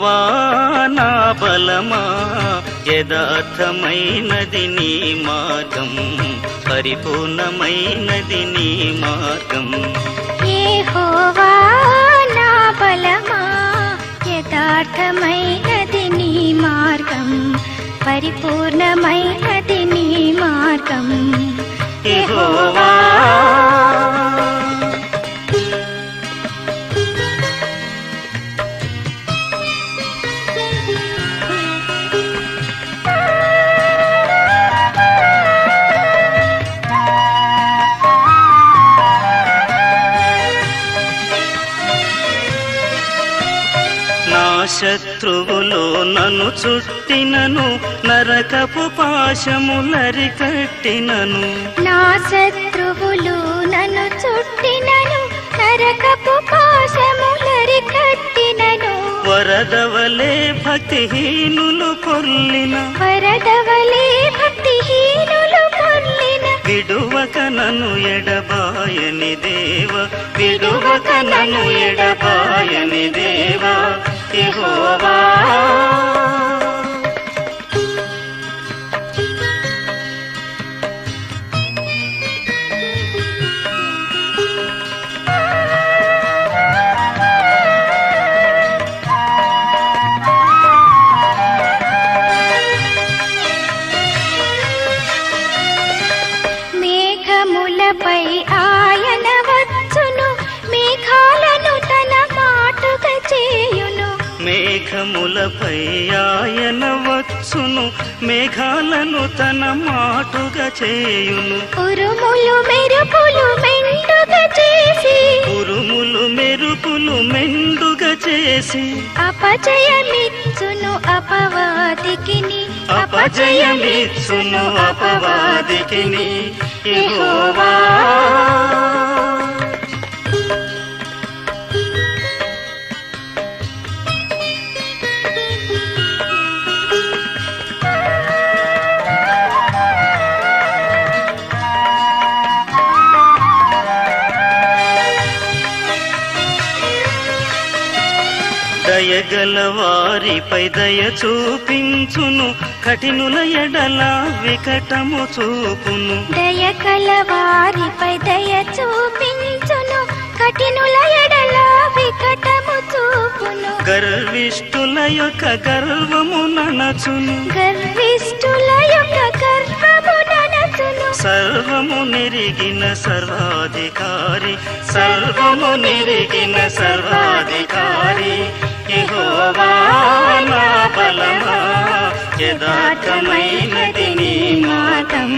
యెహోవా నా బలమా యథార్థమైనది నీ మార్గం పరిపూర్ణమైనది నీ మార్గం యెహోవా నా బలమా యథార్థమైనది నీ మార్గం పరిపూర్ణమైనది నీ మార్గం యెహోవా నా శత్రువులో నన్ను చుట్టినను నరకపు పాశములరికట్టినను నా శత్రువులు నన్ను చుట్టినను నరకపు పాశములరికట్టినను వరదవలే భక్తిహీనులు పొర్లిన వరదవలే భక్తిహీనులు పొర్లిన విడువక నన్ను ఎడబాయని దేవ విడువక నన్ను ఎడబాయని దేవ యెహోవా మేఘములపై ఆయన వచ్చును మేఘాలను తన మాటుగా చేయును మేఘములపై ఆయన వచ్చును మేఘాలను తన మాటుగా చేయును ఉరుములు మెరుపులు మెండుగా చేసి ఉరుములు మెరుపులు మెండుగా చేసి అపజయమిచ్చును అపవాదికిని అపజయమిచ్చును అపవాదికిని యెహోవా దయగల వారిపై దయ చూపించును కఠినుల ఎడల వికటము చూపును దయగల వారిపై దయ చూపించును కఠినుల ఎడల వికటము చూపును గర్విష్ఠుల యొక్క గర్వము ననచును గర్విష్ఠుల యొక్క గర్వము ననచును సర్వము నెరిగిన సర్వాధికారి సర్వము నెరిగిన సర్వాధికారి యెహోవా నా బలమా యథార్థమైనది నీ మార్గం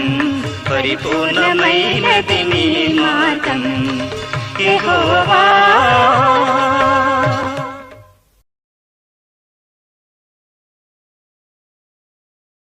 పరిపూర్ణమైనది నీ మార్గం యెహోవా